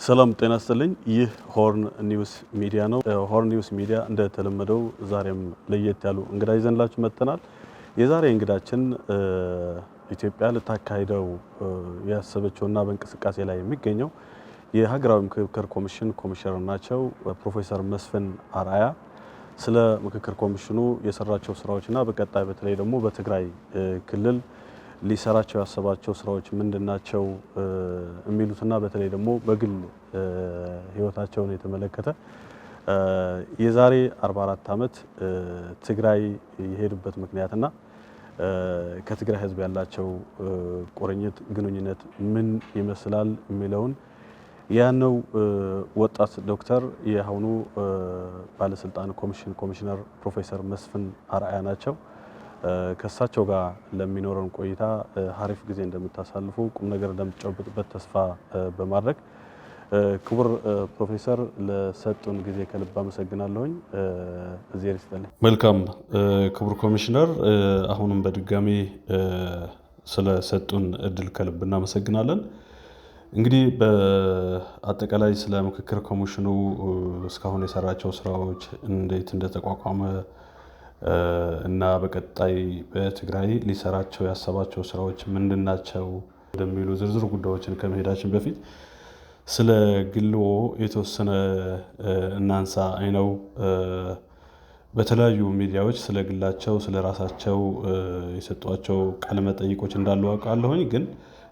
ሰላም ጤና ይስጥልኝ። ይህ ሆርን ኒውስ ሚዲያ ነው። ሆርን ኒውስ ሚዲያ እንደተለመደው ዛሬም ለየት ያሉ እንግዳ ይዘንላችሁ መጥተናል። የዛሬ እንግዳችን ኢትዮጵያ ልታካሂደው ያሰበችውና በእንቅስቃሴ ላይ የሚገኘው የሀገራዊ ምክክር ኮሚሽን ኮሚሽነር ናቸው። ፕሮፌሰር መስፍን አርአያ ስለ ምክክር ኮሚሽኑ የሰራቸው ስራዎችና በቀጣይ በተለይ ደግሞ በትግራይ ክልል ሊሰራቸው ያሰባቸው ስራዎች ምንድናቸው የሚሉትና በተለይ ደግሞ በግል ህይወታቸውን የተመለከተ የዛሬ 44 ዓመት ትግራይ የሄዱበት ምክንያትና ከትግራይ ህዝብ ያላቸው ቁርኝት ግንኙነት ምን ይመስላል የሚለውን ያነው ወጣት ዶክተር የአሁኑ ባለስልጣን ኮሚሽነር ፕሮፌሰር መስፍን አርአያ ናቸው። ከሳቸው ጋር ለሚኖረን ቆይታ ሀሪፍ ጊዜ እንደምታሳልፉ ቁም ነገር እንደምትጨብጡበት ተስፋ በማድረግ ክቡር ፕሮፌሰር ለሰጡን ጊዜ ከልብ አመሰግናለሁኝ። እዚህ ይስጥልኝ። መልካም ክቡር ኮሚሽነር፣ አሁንም በድጋሚ ስለሰጡን እድል ከልብ እናመሰግናለን። እንግዲህ በአጠቃላይ ስለ ምክክር ኮሚሽኑ እስካሁን የሰራቸው ስራዎች እንዴት እንደተቋቋመ እና በቀጣይ በትግራይ ሊሰራቸው ያሰባቸው ስራዎች ምንድናቸው ወደሚሉ ዝርዝር ጉዳዮችን ከመሄዳችን በፊት ስለ ግልዎ የተወሰነ እናንሳ። አይነው በተለያዩ ሚዲያዎች ስለ ግላቸው ስለ ራሳቸው የሰጧቸው ቃለ መጠይቆች እንዳሉ አውቃለሁኝ። ግን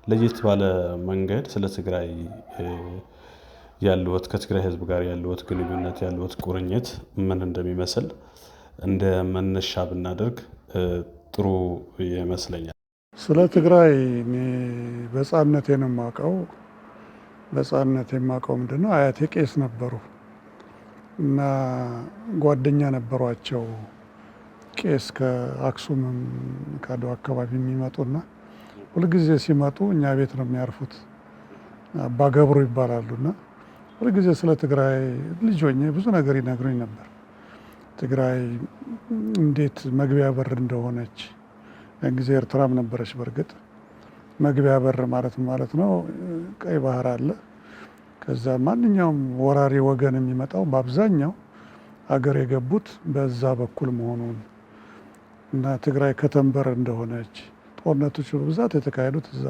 ለየት ባለ መንገድ ስለ ትግራይ ያለዎት ከትግራይ ህዝብ ጋር ያለዎት ግንኙነት ያለዎት ቁርኝት ምን እንደሚመስል እንደ መነሻ ብናደርግ ጥሩ ይመስለኛል። ስለ ትግራይ በሕፃንነቴ ነው የማውቀው። ምንድነው አያቴ ቄስ ነበሩ እና ጓደኛ ነበሯቸው። ቄስ ከአክሱም ከአድዋ አካባቢ የሚመጡና ሁልጊዜ ሲመጡ እኛ ቤት ነው የሚያርፉት። አባ ገብሩ ይባላሉና ሁልጊዜ ስለ ትግራይ ልጅ ሆኜ ብዙ ነገር ይነግሩኝ ነበር። ትግራይ እንዴት መግቢያ በር እንደሆነች፣ ያን ጊዜ ኤርትራም ነበረች። በእርግጥ መግቢያ በር ማለት ነው ቀይ ባህር አለ። ከዛ ማንኛውም ወራሪ ወገን የሚመጣው በአብዛኛው አገር የገቡት በዛ በኩል መሆኑን እና ትግራይ ከተንበር እንደሆነች፣ ጦርነቶች በብዛት የተካሄዱት እዛ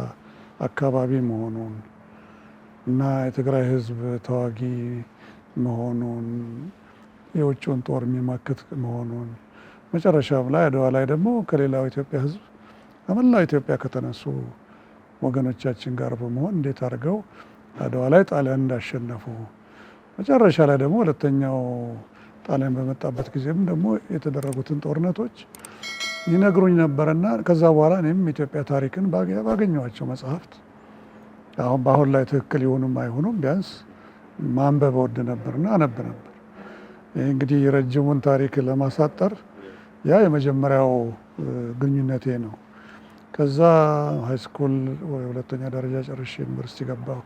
አካባቢ መሆኑን እና የትግራይ ህዝብ ተዋጊ መሆኑን የውጭውን ጦር የሚማክት መሆኑን መጨረሻም ላይ አድዋ ላይ ደግሞ ከሌላው ኢትዮጵያ ህዝብ ከመላው ኢትዮጵያ ከተነሱ ወገኖቻችን ጋር በመሆን እንዴት አድርገው አድዋ ላይ ጣሊያን እንዳሸነፉ መጨረሻ ላይ ደግሞ ሁለተኛው ጣሊያን በመጣበት ጊዜም ደግሞ የተደረጉትን ጦርነቶች ይነግሩኝ ነበርና ከዛ በኋላ እኔም ኢትዮጵያ ታሪክን ባገኘኋቸው መጽሐፍት በአሁን ላይ ትክክል ይሁኑም አይሁኑም ቢያንስ ማንበብ ወድ ነበርና አነብ ነበር። ይህ እንግዲህ ረጅሙን ታሪክ ለማሳጠር ያ የመጀመሪያው ግንኙነቴ ነው። ከዛ ሃይስኩል ወይ ሁለተኛ ደረጃ ጨርሼ ዩኒቨርሲቲ ገባሁ።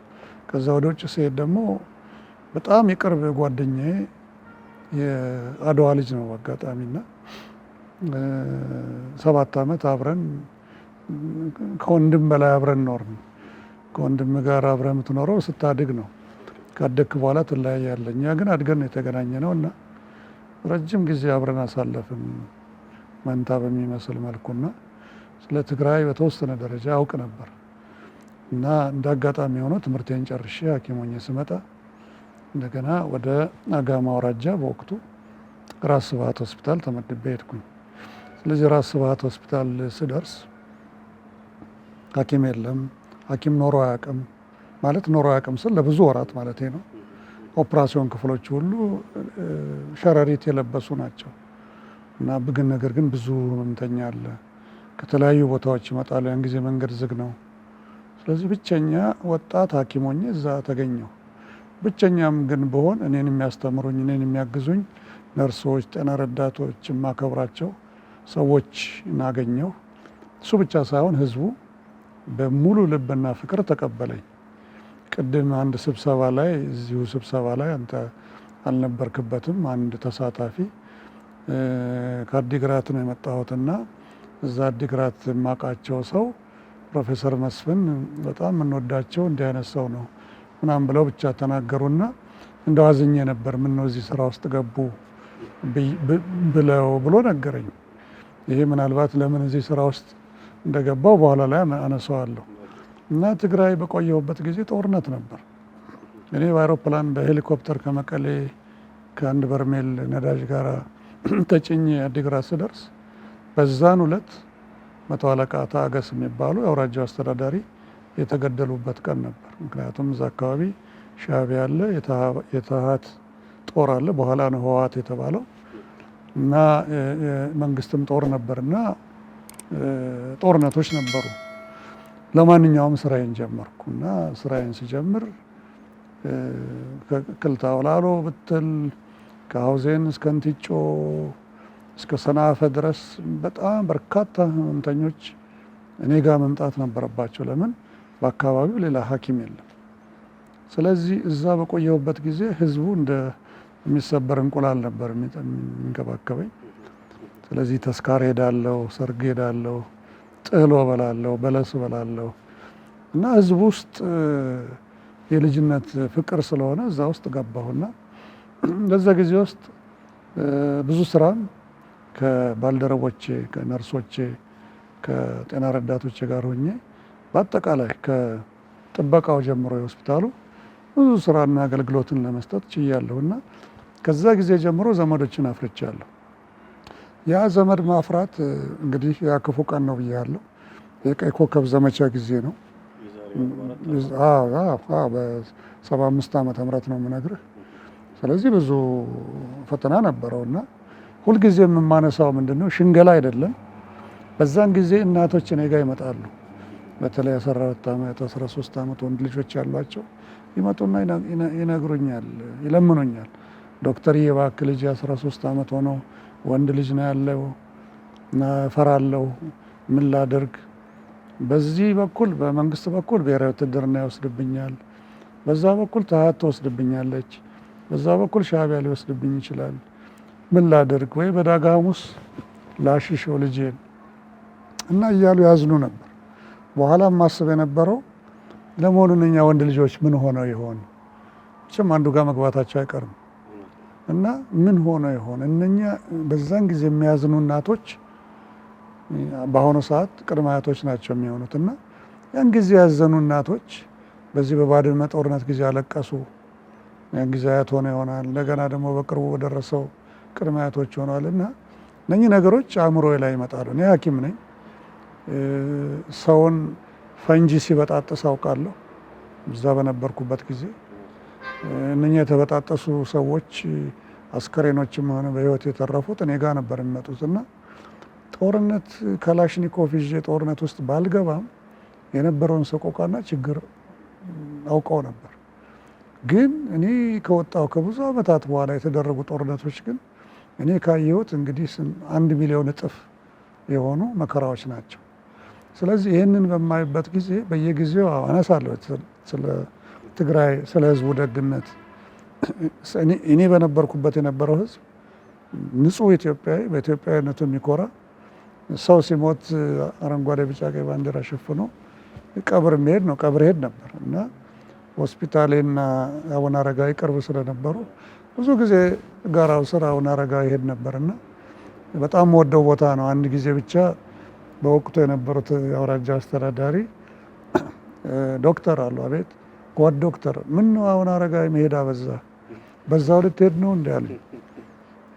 ከዛ ወደ ውጭ ስሄድ ደግሞ በጣም የቅርብ ጓደኛዬ የአድዋ ልጅ ነው አጋጣሚና 7 ዓመት አብረን ከወንድም በላይ አብረን ኖርን። ከወንድም ጋር አብረን የምትኖረው ስታድግ ነው። ካደግክ በኋላ ትለያያለህ። እኛ ግን አድገን የተገናኘ ነው እና ረጅም ጊዜ አብረን አሳለፍን መንታ በሚመስል መልኩና ስለ ትግራይ በተወሰነ ደረጃ አውቅ ነበር እና እንደ አጋጣሚ ሆኖ ትምህርቴን ጨርሼ ሐኪም ሆኜ ስመጣ እንደገና ወደ አጋማ አውራጃ በወቅቱ ራስ ስብሐት ሆስፒታል ተመድቤ ሄድኩኝ። ስለዚህ ራስ ስብሐት ሆስፒታል ስደርስ ሐኪም የለም። ሐኪም ኖሮ አያውቅም ማለት ኖሮ አያውቅም ስል ለብዙ ወራት ማለት ነው። ኦፕራሲዮን ክፍሎች ሁሉ ሸረሪት የለበሱ ናቸው እና ነገር ግን ብዙ ህመምተኛ አለ። ከተለያዩ ቦታዎች ይመጣሉ። ያን ጊዜ መንገድ ዝግ ነው። ስለዚህ ብቸኛ ወጣት ሐኪም ሆኜ እዛ ተገኘሁ። ብቸኛም ግን በሆን እኔን የሚያስተምሩኝ እኔን የሚያግዙኝ ነርሶች፣ ጤና ረዳቶች፣ የማከብራቸው ሰዎች እናገኘሁ። እሱ ብቻ ሳይሆን ህዝቡ በሙሉ ልብና ፍቅር ተቀበለኝ። ቅድም አንድ ስብሰባ ላይ እዚሁ ስብሰባ ላይ አንተ አልነበርክበትም። አንድ ተሳታፊ ከአዲግራት ነው የመጣሁትና እዛ አዲግራት የማውቃቸው ሰው ፕሮፌሰር መስፍን በጣም የምንወዳቸው እንዲህ አይነት ሰው ነው ምናምን ብለው ብቻ ተናገሩና እንደው አዝኜ ነበር። ምን ነው እዚህ ስራ ውስጥ ገቡ ብለው ብሎ ነገረኝ። ይሄ ምናልባት ለምን እዚህ ስራ ውስጥ እንደገባው በኋላ ላይ አነሳዋለሁ። እና ትግራይ በቆየሁበት ጊዜ ጦርነት ነበር። እኔ በአይሮፕላን በሄሊኮፕተር ከመቀሌ ከአንድ በርሜል ነዳጅ ጋር ተጭኜ አዲግራት ስደርስ በዛን ዕለት 100 አለቃ ታገስ የሚባሉ የአውራጃው አስተዳዳሪ የተገደሉበት ቀን ነበር። ምክንያቱም እዛ አካባቢ ሻዕቢያ አለ፣ የተሃት ጦር አለ፣ በኋላ ነው ህወሓት የተባለው እና መንግስትም ጦር ነበርና ጦርነቶች ነበሩ። ለማንኛውም ስራዬን ጀመርኩ እና ስራዬን ሲጀምር ከክልታ ወላሎ ብትል ከሀውዜን እስከ እንቲጮ እስከ ሰናፈ ድረስ በጣም በርካታ ህመምተኞች እኔ ጋር መምጣት ነበረባቸው። ለምን በአካባቢው ሌላ ሐኪም የለም። ስለዚህ እዛ በቆየሁበት ጊዜ ህዝቡ እንደሚሰበር እንቁላል ነበር የሚንከባከበኝ። ስለዚህ ተስካር ሄዳለሁ፣ ሰርግ ሄዳለሁ፣ ጥህሎ በላለሁ፣ በለስ በላለሁ እና ህዝቡ ውስጥ የልጅነት ፍቅር ስለሆነ እዛ ውስጥ ገባሁና በዛ ጊዜ ውስጥ ብዙ ስራም ከባልደረቦቼ ከነርሶቼ ከጤና ረዳቶቼ ጋር ሆኜ በአጠቃላይ ከጥበቃው ጀምሮ የሆስፒታሉ ብዙ ስራና አገልግሎትን ለመስጠት ችያለሁና ከዛ ጊዜ ጀምሮ ዘመዶችን አፍርቻለሁ። ያ ዘመድ ማፍራት እንግዲህ ያ ክፉ ቀን ነው ብያለሁ። የቀይ ኮከብ ዘመቻ ጊዜ ነው። በ75 ዓመተ ምህረት ነው የምነግርህ። ስለዚህ ብዙ ፈተና ነበረውና ሁልጊዜ የምማነሳው ምንድነው ሽንገላ አይደለም። በዛን ጊዜ እናቶች እኔ ጋር ይመጣሉ። በተለይ 14 ዓመት 13 ዓመት ወንድ ልጆች ያሏቸው ይመጡና ይነግሩኛል፣ ይለምኑኛል። ዶክተር እባክህ ልጅ 13 ዓመት ሆኖ ወንድ ልጅ ነው ያለው እና እፈራለሁ፣ ምን ላድርግ? በዚህ በኩል በመንግስት በኩል ብሔራዊ ውትድርና ይወስድብኛል፣ በዛ በኩል ተሃት ትወስድብኛለች፣ በዛ በኩል ሻዕቢያ ሊወስድብኝ ይችላል፣ ምን ላድርግ? ወይ በዳጋ ሐሙስ ላሽሸው ልጄን እና እያሉ ያዝኑ ነበር። በኋላ ማስብ የነበረው ለመሆኑ እነኛ ወንድ ልጆች ምን ሆነው ይሆን? እችም አንዱ ጋር መግባታቸው አይቀርም እና ምን ሆነው ይሆን? እነኛ በዛን ጊዜ የሚያዝኑ እናቶች በአሁኑ ሰዓት ቅድመ አያቶች ናቸው የሚሆኑት እና ያን ጊዜ ያዘኑ እናቶች በዚህ በባድመ ጦርነት ጊዜ አለቀሱ። ያን ጊዜ አያት ሆነ ይሆናል። እንደገና ደግሞ በቅርቡ በደረሰው ቅድመ አያቶች ሆነዋል እና እነኚህ ነገሮች አእምሮዬ ላይ ይመጣሉ። እኔ ሐኪም ነኝ። ሰውን ፈንጂ ሲበጣጥስ አውቃለሁ። እዛ በነበርኩበት ጊዜ እነኛ የተበጣጠሱ ሰዎች አስከሬኖችም ሆነ በህይወት የተረፉት እኔ ጋር ነበር የሚመጡት እና ጦርነት ከላሽኒኮቭ ይዤ ጦርነት ውስጥ ባልገባም የነበረውን ሰቆቃና ችግር አውቀው ነበር። ግን እኔ ከወጣው ከብዙ ዓመታት በኋላ የተደረጉ ጦርነቶች ግን እኔ ካየሁት እንግዲህ 1 ሚሊዮን እጥፍ የሆኑ መከራዎች ናቸው። ስለዚህ ይህንን በማይበት ጊዜ በየጊዜው አነሳለሁ ስለ ትግራይ፣ ስለ ህዝቡ ደግነት። እኔ በነበርኩበት የነበረው ህዝብ ንጹህ ኢትዮጵያዊ፣ በኢትዮጵያዊነቱ የሚኮራ ሰው ሲሞት አረንጓዴ ቢጫ ቀይ ባንዲራ ሸፍኖ ቀብር የሚሄድ ነው። ቀብር ሄድ ነበር እና ሆስፒታሌና አቡነ አረጋዊ ቅርብ ስለነበሩ ብዙ ጊዜ ጋራው ስር አቡነ አረጋዊ ሄድ ነበርና በጣም ወደው ቦታ ነው። አንድ ጊዜ ብቻ በወቅቱ የነበሩት የአውራጃ አስተዳዳሪ ዶክተር አሉ። አቤት ጓድ ዶክተር፣ ምን ነው አቡነ አረጋዊ መሄድ አበዛ፣ በዛው ልትሄድ ነው እንዲ ያሉ።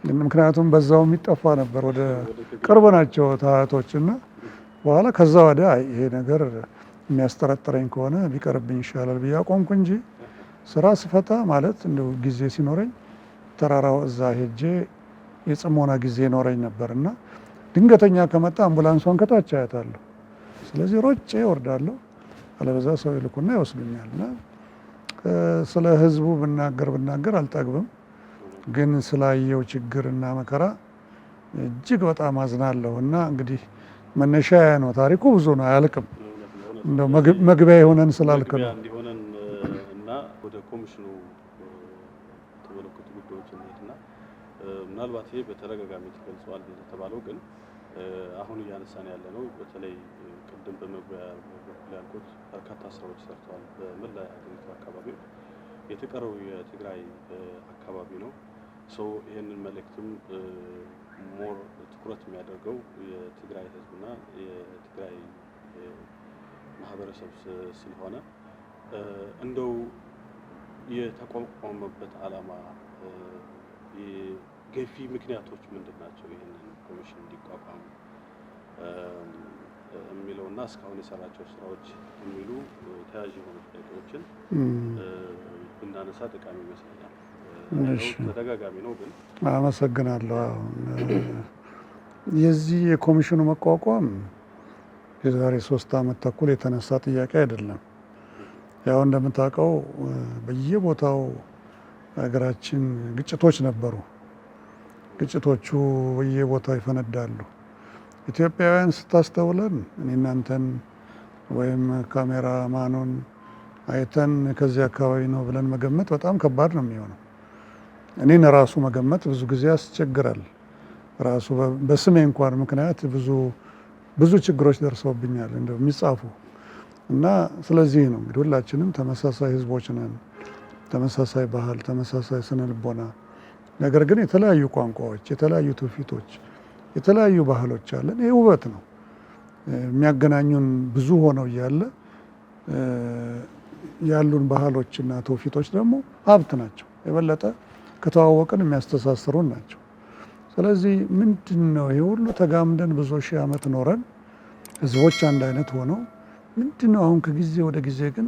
ምክንያቱም በዛው የሚጠፋ ነበር፣ ወደ ቅርብ ናቸው ታህቶች እና በኋላ ከዛ ወዲያ ይሄ ነገር የሚያስጠረጥረኝ ከሆነ ቢቀርብኝ ይሻላል ብዬ አቆምኩ እንጂ ስራ ስፈታ ማለት እንደው ጊዜ ሲኖረኝ ተራራው እዛ ሄጄ የጽሞና ጊዜ ይኖረኝ ነበር እና ድንገተኛ ከመጣ አምቡላንሷን ከታች አያታለሁ። ስለዚህ ሮጬ ወርዳለሁ፣ አለበዛ ሰው ይልኩና ይወስዱኛል። እና ስለ ህዝቡ ብናገር አልጠግብም፣ ግን ስላየው ችግርና መከራ እጅግ በጣም አዝናለሁ። እና እንግዲህ መነሻ ነው፣ ታሪኩ ብዙ ነው፣ አያልቅም። እንደው መግቢያ የሆነን ስላልክ ነው። እና ወደ ኮሚሽኑ ተመለከቱ ጉዳዮች እንሄድና ምናልባት ይሄ በተደጋጋሚ ተገልጿል እንደተባለው ግን አሁን እያነሳን ያለ ነው በተለይ ቅድም በመግቢያ በኩል ያልኩት በርካታ ስራዎች ሰርተዋል በመላ ሀገሪቱ አካባቢ። የተቀረው የትግራይ አካባቢ ነው። ይህንን መልእክትም ሞር ትኩረት የሚያደርገው የትግራይ ህዝብና የትግራይ ማህበረሰብ ስለሆነ እንደው የተቋቋመበት ዓላማ ገፊ ምክንያቶች ምንድን ናቸው? ይህንን ኮሚሽን እንዲቋቋም የሚለውና እስካሁን የሰራቸው ስራዎች የሚሉ ተያያዥ የሆኑ ጥያቄዎችን ብናነሳ ጠቃሚ ይመስለኛል። ተደጋጋሚ ነው ግን። አመሰግናለሁ። የዚህ የኮሚሽኑ መቋቋም የዛሬ 3 ዓመት ተኩል የተነሳ ጥያቄ አይደለም። ያው እንደምታውቀው በየቦታው ሀገራችን ግጭቶች ነበሩ። ግጭቶቹ በየቦታው ይፈነዳሉ። ኢትዮጵያውያን ስታስተውለን እኔ እናንተን ወይም ካሜራ ማኑን አይተን ከዚህ አካባቢ ነው ብለን መገመት በጣም ከባድ ነው የሚሆነው። እኔን ራሱ መገመት ብዙ ጊዜ ያስቸግራል። ራሱ በስሜ እንኳን ምክንያት ብዙ ችግሮች ደርሰውብኛል እንደው የሚጻፉ እና ስለዚህ ነው እንግዲህ ሁላችንም ተመሳሳይ ህዝቦች ነን፣ ተመሳሳይ ባህል፣ ተመሳሳይ ስነ ልቦና፣ ነገር ግን የተለያዩ ቋንቋዎች፣ የተለያዩ ትውፊቶች፣ የተለያዩ ባህሎች አለን። ይህ ውበት ነው። የሚያገናኙን ብዙ ሆነው እያለ ያሉን ባህሎችና ትውፊቶች ደግሞ ሀብት ናቸው። የበለጠ ከተዋወቅን የሚያስተሳስሩን ናቸው። ስለዚህ ምንድን ነው ይሄ ሁሉ ተጋምደን ብዙ ሺህ ዓመት ኖረን ህዝቦች አንድ አይነት ሆነው ምንድን ነው አሁን ከጊዜ ወደ ጊዜ ግን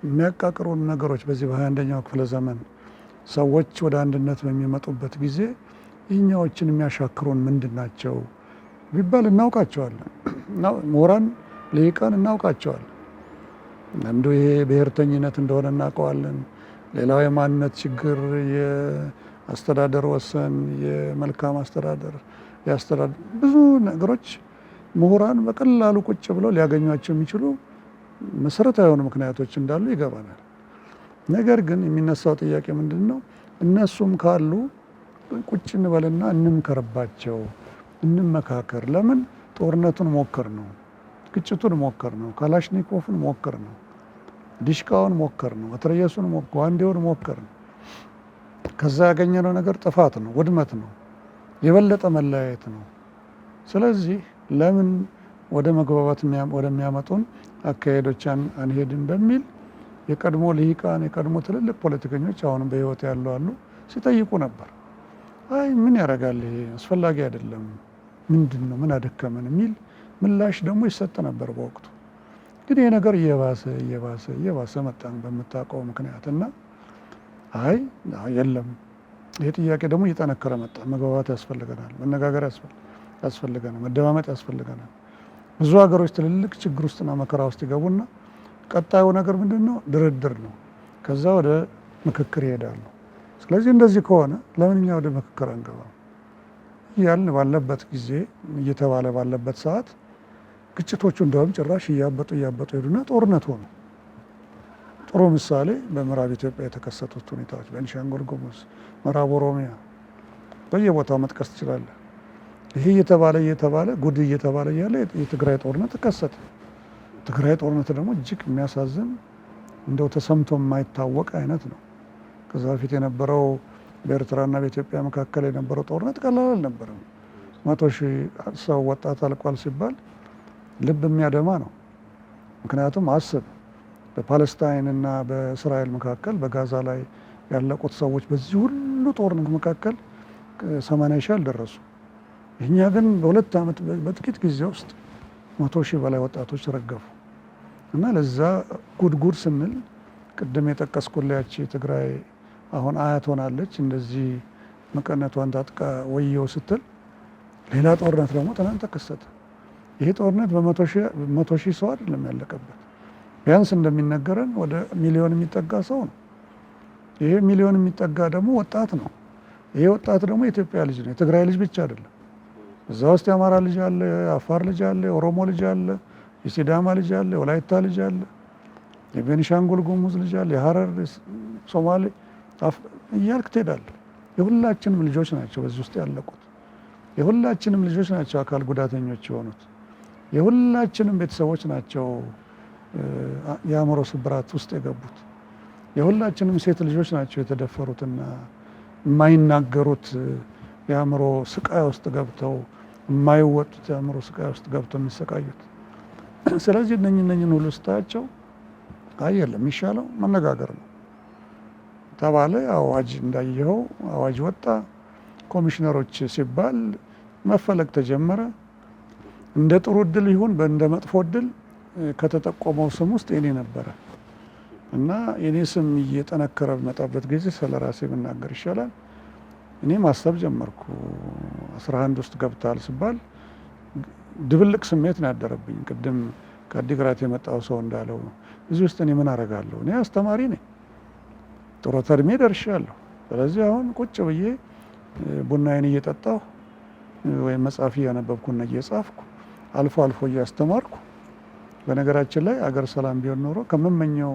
የሚያቃቅሩን ነገሮች በዚህ በ21ኛው ክፍለ ዘመን ሰዎች ወደ አንድነት በሚመጡበት ጊዜ ይህኛዎችን የሚያሻክሩን ምንድን ናቸው ቢባል እናውቃቸዋለን። ምሁራን ልሂቃን እናውቃቸዋለን። አንዱ ይሄ ብሔርተኝነት እንደሆነ እናውቀዋለን። ሌላው የማንነት ችግር፣ የአስተዳደር ወሰን፣ የመልካም አስተዳደር፣ የአስተዳደር ብዙ ነገሮች ምሁራን በቀላሉ ቁጭ ብለው ሊያገኟቸው የሚችሉ መሰረታዊ የሆኑ ምክንያቶች እንዳሉ ይገባናል። ነገር ግን የሚነሳው ጥያቄ ምንድን ነው? እነሱም ካሉ ቁጭ እንበልና እንምከርባቸው፣ እንመካከር። ለምን ጦርነቱን ሞከር ነው፣ ግጭቱን ሞከር ነው፣ ካላሽኒኮፍን ሞከር ነው፣ ዲሽቃውን ሞከር ነው፣ መትረየሱን ጓንዴውን ሞከር ነው። ከዛ ያገኘነው ነገር ጥፋት ነው፣ ውድመት ነው፣ የበለጠ መለያየት ነው። ስለዚህ ለምን ወደ መግባባት ወደሚያመጡን አካሄዶች አንሄድም በሚል የቀድሞ ልሂቃን የቀድሞ ትልልቅ ፖለቲከኞች አሁንም በህይወት ያሉ አሉ ሲጠይቁ ነበር። አይ ምን ያደርጋል ይሄ አስፈላጊ አይደለም፣ ምንድን ነው ምን አደከመን የሚል ምላሽ ደግሞ ይሰጥ ነበር በወቅቱ። ግን ይሄ ነገር እየባሰ መጣን በምታውቀው ምክንያት እና አይ የለም ይሄ ጥያቄ ደግሞ እየጠነከረ መጣ። መግባባት ያስፈልገናል፣ መነጋገር ያስፈልገናል፣ መደማመጥ ያስፈልገናል። ብዙ ሀገሮች ትልልቅ ችግር ውስጥና መከራ ውስጥ ይገቡና ቀጣዩ ነገር ምንድን ነው? ድርድር ነው። ከዛ ወደ ምክክር ይሄዳሉ። ስለዚህ እንደዚህ ከሆነ ለምን እኛ ወደ ምክክር አንገባም እያልን ባለበት ጊዜ እየተባለ ባለበት ሰዓት ግጭቶቹ እንደውም ጭራሽ እያበጡ ሄዱና ጦርነት ሆኑ። ጥሩ ምሳሌ በምዕራብ ኢትዮጵያ የተከሰቱት ሁኔታዎች፣ ቤኒሻንጉል ጉሙዝ፣ ምዕራብ ኦሮሚያ በየቦታው መጥቀስ ትችላለህ። ይሄ እየተባለ ጉድ እየተባለ እያለ የትግራይ ጦርነት ተከሰተ። ትግራይ ጦርነት ደግሞ እጅግ የሚያሳዝን እንደው ተሰምቶ የማይታወቅ አይነት ነው። ከዛ በፊት የነበረው በኤርትራና በኢትዮጵያ መካከል የነበረው ጦርነት ቀላል አልነበረም። 100,000 ሰው ወጣት አልቋል ሲባል ልብ የሚያደማ ነው። ምክንያቱም አስብ በፓለስታይንና በእስራኤል መካከል በጋዛ ላይ ያለቁት ሰዎች በዚህ ሁሉ ጦርነት መካከል 80,000 አልደረሱ። እኛ ግን በ2 ዓመት በጥቂት ጊዜ ውስጥ 100,000 በላይ ወጣቶች ረገፉ እና ለዛ ጉድጉድ ስንል ቅድም የጠቀስኩላች ትግራይ አሁን አያት ሆናለች። እንደዚህ መቀነቷን ታጥቃ ወየው ስትል ሌላ ጦርነት ደግሞ ትናንት ተከሰተ። ይሄ ጦርነት በ100,000 ሰው አይደለም ያለቀበት። ቢያንስ እንደሚነገረን ወደ ሚሊዮን የሚጠጋ ሰው ነው። ይሄ ሚሊዮን የሚጠጋ ደግሞ ወጣት ነው። ይሄ ወጣት ደግሞ የኢትዮጵያ ልጅ ነው፣ የትግራይ ልጅ ብቻ አይደለም። እዛ ውስጥ የአማራ ልጅ አለ፣ የአፋር ልጅ አለ፣ የኦሮሞ ልጅ አለ፣ የሲዳማ ልጅ አለ፣ የወላይታ ልጅ አለ፣ የቤኒሻንጉል ጉሙዝ ልጅ አለ፣ የሀረር፣ ሶማሌ እያልክ ትሄዳለህ። የሁላችንም ልጆች ናቸው በዚህ ውስጥ ያለቁት። የሁላችንም ልጆች ናቸው አካል ጉዳተኞች የሆኑት። የሁላችንም ቤተሰቦች ናቸው የአእምሮ ስብራት ውስጥ የገቡት። የሁላችንም ሴት ልጆች ናቸው የተደፈሩትና የማይናገሩት የአእምሮ ስቃይ ውስጥ ገብተው የማይወጡት የአእምሮ ስቃይ ውስጥ ገብተው የሚሰቃዩት። ስለዚህ እነኝን ሁሉ ስታያቸው የለም የሚሻለው መነጋገር ነው ተባለ። አዋጅ እንዳየኸው አዋጅ ወጣ። ኮሚሽነሮች ሲባል መፈለግ ተጀመረ። እንደ ጥሩ እድል ይሁን እንደ መጥፎ እድል ከተጠቆመው ስም ውስጥ የኔ ነበረ እና የኔ ስም እየጠነከረ በመጣበት ጊዜ ስለ ራሴ ብናገር ይሻላል። እኔ ማሰብ ጀመርኩ። 11 ውስጥ ገብታል ሲባል ድብልቅ ስሜት ነው ያደረብኝ። ቅድም ከአዲግራት የመጣው ሰው እንዳለው እዚህ ውስጥ እኔ ምን አደርጋለሁ? እኔ አስተማሪ ነኝ፣ ጡረታ እድሜ ደርሻለሁ። ስለዚህ አሁን ቁጭ ብዬ ቡናዬን እየጠጣሁ ወይም መጽሐፍ እያነበብኩና እየጻፍኩ አልፎ አልፎ እያስተማርኩ። በነገራችን ላይ አገር ሰላም ቢሆን ኖሮ ከምመኘው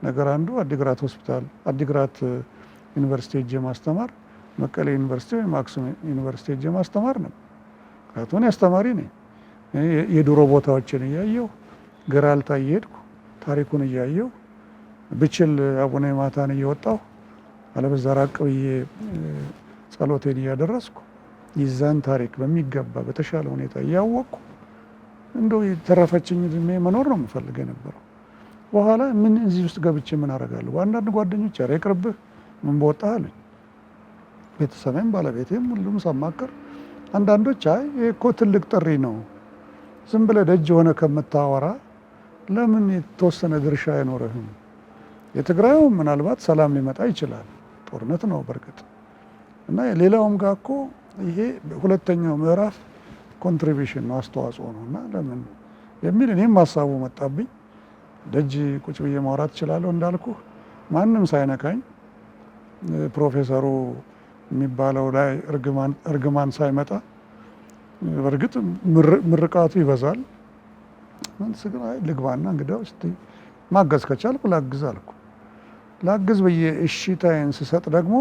ነገር አንዱ አዲግራት ሆስፒታል፣ አዲግራት ዩኒቨርሲቲ ሄጄ ማስተማር፣ መቀሌ ዩኒቨርሲቲ ወይም አክሱም ዩኒቨርሲቲ ሄጄ ማስተማር ነው። ምክንያቱም አስተማሪ ነኝ። የድሮ ቦታዎችን እያየሁ ገራልታ እየሄድኩ ታሪኩን እያየሁ ብችል አቡነ ማታን እየወጣሁ አለበዛ ራቅ ብዬ ጸሎቴን እያደረስኩ ይዛን ታሪክ በሚገባ በተሻለ ሁኔታ እያወቅኩ እንደው የተረፈችኝ እድሜ መኖር ነው የምፈልግ የነበረው። በኋላ ምን እዚህ ውስጥ ገብቼ ምን አደርጋለሁ? አንዳንድ ጓደኞች ኧረ ይቅርብህ ምን በወጣህ አሉኝ። ቤተሰቤም ባለቤቴም ሁሉም ሳማከር አንዳንዶች አይ ይሄ እኮ ትልቅ ጥሪ ነው፣ ዝም ብለህ ደጅ ሆነ ከምታወራ ለምን የተወሰነ ድርሻ አይኖርህም? የትግራዩ ምናልባት ሰላም ሊመጣ ይችላል፣ ጦርነት ነው በእርግጥ እና ሌላውም ጋር እኮ ይሄ ሁለተኛው ምዕራፍ ኮንትሪቢሽን ነው አስተዋጽኦ ነው እና ለምን የሚል እኔም ሀሳቡ መጣብኝ። ደጅ ቁጭ ብዬ ማውራት እችላለሁ እንዳልኩ ማንም ሳይነካኝ ፕሮፌሰሩ የሚባለው ላይ እርግማን ሳይመጣ በእርግጥ ምርቃቱ ይበዛል። ልግባና እንግዲያው እስቲ ማገዝ ከቻልኩ ላግዝ አልኩ። ላግዝ ብዬ እሺታዬን ስሰጥ ደግሞ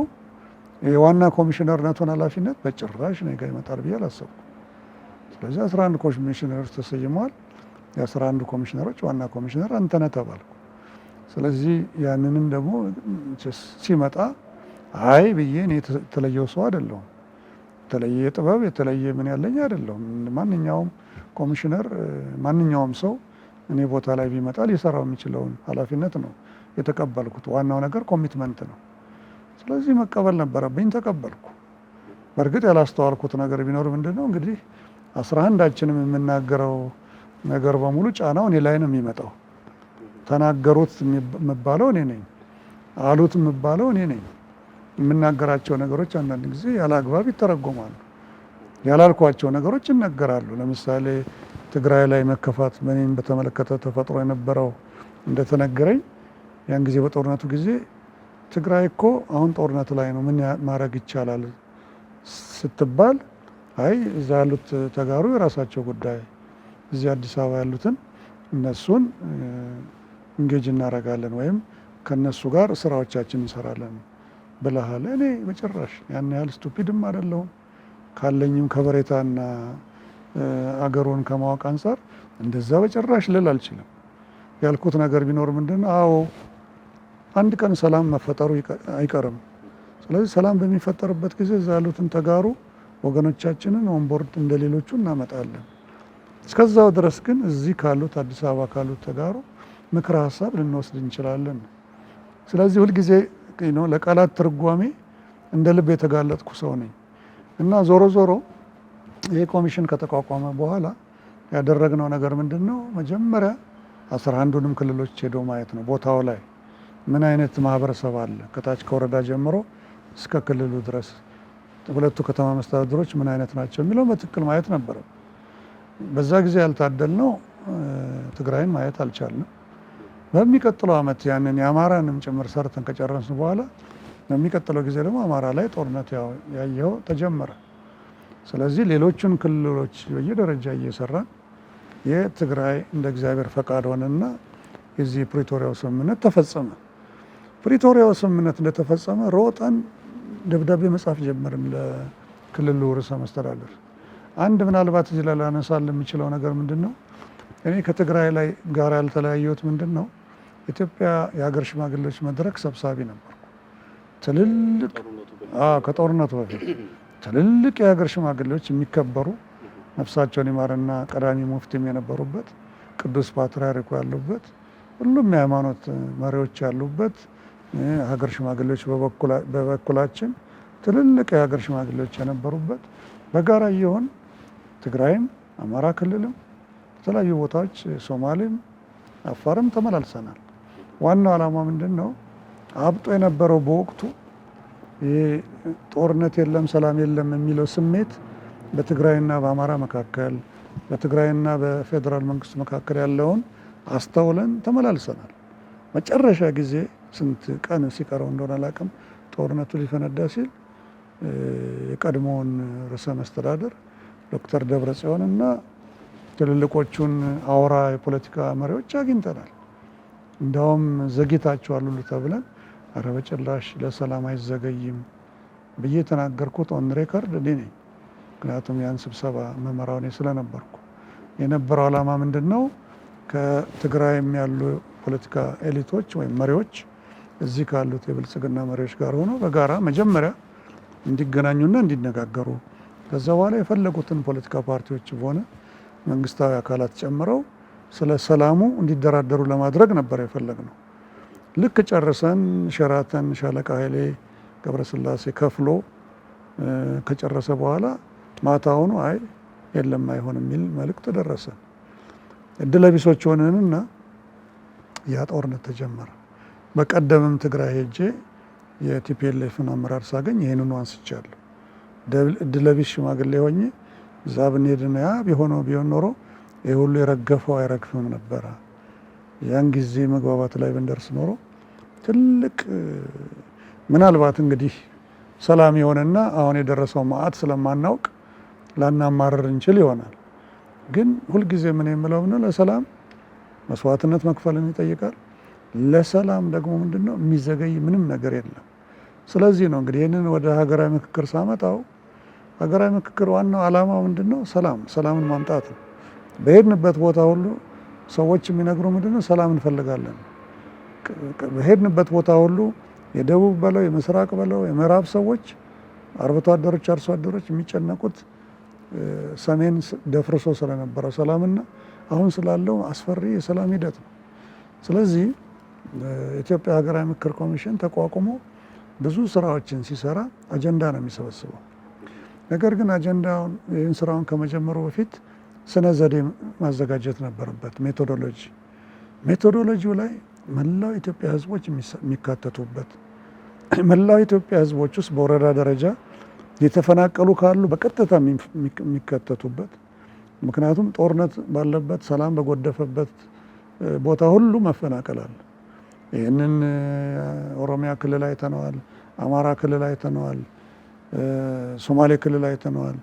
የዋና ኮሚሽነርነቱን ኃላፊነት በጭራሽ እኔ ጋ ይመጣል ብዬ አላሰብኩ። ስለዚህ 11 ኮሚሽነሮች ተሰይመዋል። የ11 ኮሚሽነሮች ዋና ኮሚሽነር አንተነህ ተባልኩ። ስለዚህ ያንንም ደግሞ ሲመጣ አይ ብዬ እኔ የተለየው ሰው አይደለሁም። የተለየ ጥበብ የተለየ ምን ያለኝ አይደለሁም። ማንኛውም ኮሚሽነር ማንኛውም ሰው እኔ ቦታ ላይ ቢመጣ ሊሰራው የሚችለውን ኃላፊነት ነው የተቀበልኩት። ዋናው ነገር ኮሚትመንት ነው። ስለዚህ መቀበል ነበረብኝ፣ ተቀበልኩ። በእርግጥ ያላስተዋልኩት ነገር ቢኖር ምንድነው እንግዲህ 11ዳችንም የምናገረው ነገር በሙሉ ጫናው እኔ ላይ ነው የሚመጣው። ተናገሩት የምባለው እኔ ነኝ፣ አሉት የምባለው እኔ ነኝ። የምናገራቸው ነገሮች አንዳንድ ጊዜ ያለ አግባብ ይተረጎማሉ። ያላልኳቸው ነገሮች ይነገራሉ። ለምሳሌ ትግራይ ላይ መከፋት በእኔን በተመለከተ ተፈጥሮ የነበረው እንደተነገረኝ ያን ጊዜ በጦርነቱ ጊዜ ትግራይ እኮ አሁን ጦርነት ላይ ነው፣ ምን ማድረግ ይቻላል ስትባል አይ እዛ ያሉት ተጋሩ የራሳቸው ጉዳይ፣ እዚህ አዲስ አበባ ያሉትን እነሱን እንጌጅ እናደርጋለን ወይም ከነሱ ጋር ስራዎቻችን እንሰራለን ብለሃል። እኔ በጭራሽ ያን ያህል ስቱፒድም አይደለሁም። ካለኝም ከበሬታና አገሩን ከማወቅ አንጻር እንደዛ በጭራሽ ልል አልችልም። ያልኩት ነገር ቢኖር ምንድነው፣ አዎ አንድ ቀን ሰላም መፈጠሩ አይቀርም። ስለዚህ ሰላም በሚፈጠርበት ጊዜ እዛ ያሉትን ተጋሩ ወገኖቻችንን ኦንቦርድ እንደሌሎቹ እናመጣለን። እስከዛው ድረስ ግን እዚህ ካሉት አዲስ አበባ ካሉት ተጋሩ ምክረ ሀሳብ ልንወስድ እንችላለን። ስለዚህ ሁልጊዜ ለቃላት ትርጓሜ እንደ ልብ የተጋለጥኩ ሰው ነኝ እና ዞሮ ዞሮ ይሄ ኮሚሽን ከተቋቋመ በኋላ ያደረግነው ነገር ምንድን ነው? መጀመሪያ 11ዱንም ክልሎች ሄዶ ማየት ነው። ቦታው ላይ ምን አይነት ማህበረሰብ አለ፣ ከታች ከወረዳ ጀምሮ እስከ ክልሉ ድረስ ሁለቱ ከተማ መስተዳድሮች ምን አይነት ናቸው የሚለው በትክክል ማየት ነበረ። በዛ ጊዜ ያልታደልነው ትግራይን ማየት አልቻልንም። በሚቀጥለው ዓመት ያንን የአማራንም ጭምር ሰርተን ከጨረስን በኋላ በሚቀጥለው ጊዜ ደግሞ አማራ ላይ ጦርነት ያየው ተጀመረ። ስለዚህ ሌሎቹን ክልሎች በየደረጃ እየሰራን የትግራይ እንደ እግዚአብሔር ፈቃድ ሆነና የዚህ ፕሪቶሪያው ስምምነት ተፈጸመ። ፕሪቶሪያው ስምምነት እንደተፈጸመ ሮጠን ደብዳቤ መጻፍ ጀመርን ለክልሉ ርዕሰ መስተዳድር። አንድ ምናልባት እዚህ ላይ ላነሳል የሚችለው ነገር ምንድን ነው፣ እኔ ከትግራይ ላይ ጋር ያልተለያየሁት ምንድን ነው፣ ኢትዮጵያ የሀገር ሽማግሌዎች መድረክ ሰብሳቢ ነበርኩ። ትልልቅ ከጦርነቱ በፊት ትልልቅ የሀገር ሽማግሌዎች የሚከበሩ ነፍሳቸውን ይማርና ቀዳሚ ሙፍቲም የነበሩበት ቅዱስ ፓትርያርኩ ያሉበት ሁሉም የሃይማኖት መሪዎች ያሉበት ሀገር ሽማግሌዎች በበኩላችን ትልልቅ የሀገር ሽማግሌዎች የነበሩበት በጋራ እየሆን ትግራይም አማራ ክልልም የተለያዩ ቦታዎች ሶማሌም አፋርም ተመላልሰናል። ዋናው ዓላማ ምንድን ነው? አብጦ የነበረው በወቅቱ ይሄ ጦርነት የለም ሰላም የለም የሚለው ስሜት በትግራይና በአማራ መካከል በትግራይና በፌዴራል መንግስቱ መካከል ያለውን አስተውለን ተመላልሰናል። መጨረሻ ጊዜ ስንት ቀን ሲቀረው እንደሆነ አላውቅም፣ ጦርነቱ ሊፈነዳ ሲል የቀድሞውን ርዕሰ መስተዳድር ዶክተር ደብረጽዮን እና ትልልቆቹን አውራ የፖለቲካ መሪዎች አግኝተናል። እንዲያውም ዘግይታችኋል ሁሉ ተብለን ኧረ በጭራሽ ለሰላም አይዘገይም ብዬ የተናገርኩት ኦን ሬከርድ እኔ ነኝ። ምክንያቱም ያን ስብሰባ መመራው እኔ ስለነበርኩ የነበረው ዓላማ ምንድን ነው? ከትግራይም ያሉ ፖለቲካ ኤሊቶች ወይም መሪዎች እዚህ ካሉት የብልጽግና መሪዎች ጋር ሆኖ በጋራ መጀመሪያ እንዲገናኙና እንዲነጋገሩ ከዛ በኋላ የፈለጉትን ፖለቲካ ፓርቲዎች ሆነ መንግስታዊ አካላት ጨምረው ስለ ሰላሙ እንዲደራደሩ ለማድረግ ነበር የፈለግነው። ልክ ጨርሰን ሸራተን ሻለቃ ኃይሌ ገብረስላሴ ከፍሎ ከጨረሰ በኋላ ማታውኑ አይ የለም አይሆን የሚል መልእክት ደረሰን። እድለቢሶች ሆነንና ያ ጦርነት ተጀመረ። በቀደምም ትግራይ ሄጄ የቲፒኤልኤፍን አመራር ሳገኝ ይህንኑ አንስቻለሁ። እድለቢስ ሽማግሌ ሆኜ እዛ ብንሄድና ያ ቢሆን ኖሮ ይህ ሁሉ የረገፈው አይረግፍም ነበረ። ያን ጊዜ መግባባት ላይ ብንደርስ ኖሮ ትልቅ ምናልባት እንግዲህ ሰላም የሆነና አሁን የደረሰው መዓት ስለማናውቅ ላናማረር እንችል ይሆናል። ግን ሁልጊዜ ምን የምለው ነው፣ ለሰላም መስዋዕትነት መክፈልን ይጠይቃል። ለሰላም ደግሞ ምንድነው የሚዘገይ ምንም ነገር የለም። ስለዚህ ነው እንግዲህ ይህንን ወደ ሀገራዊ ምክክር ሳመጣው፣ ሀገራዊ ምክክር ዋናው ዓላማው ምንድነው? ሰላምን ማምጣት ነው። በሄድንበት ቦታ ሁሉ ሰዎች የሚነግሩ ምንድነው? ሰላም እንፈልጋለን። በሄድንበት ቦታ ሁሉ የደቡብ በለው የምስራቅ በለው የምዕራብ ሰዎች አርብቶ አደሮች፣ አርሶ አደሮች የሚጨነቁት ሰሜን ደፍርሶ ስለነበረው ሰላምና አሁን ስላለው አስፈሪ የሰላም ሂደት ነው። ስለዚህ የኢትዮጵያ ሀገራዊ ምክክር ኮሚሽን ተቋቁሞ ብዙ ስራዎችን ሲሰራ አጀንዳ ነው የሚሰበስበው። ነገር ግን አጀንዳውን ይህን ስራውን ከመጀመሩ በፊት ስነ ዘዴ ማዘጋጀት ነበረበት። ሜቶዶሎጂው ላይ መላው ኢትዮጵያ ህዝቦች የሚካተቱበት፣ መላው ኢትዮጵያ ህዝቦች ውስጥ በወረዳ ደረጃ የተፈናቀሉ ካሉ በቀጥታ የሚካተቱበት። ምክንያቱም ጦርነት ባለበት ሰላም በጎደፈበት ቦታ ሁሉ መፈናቀል አለ። ይህንን ኦሮሚያ ክልል አይተነዋል፣ አማራ ክልል አይተነዋል፣ ሶማሌ ክልል አይተነዋል፣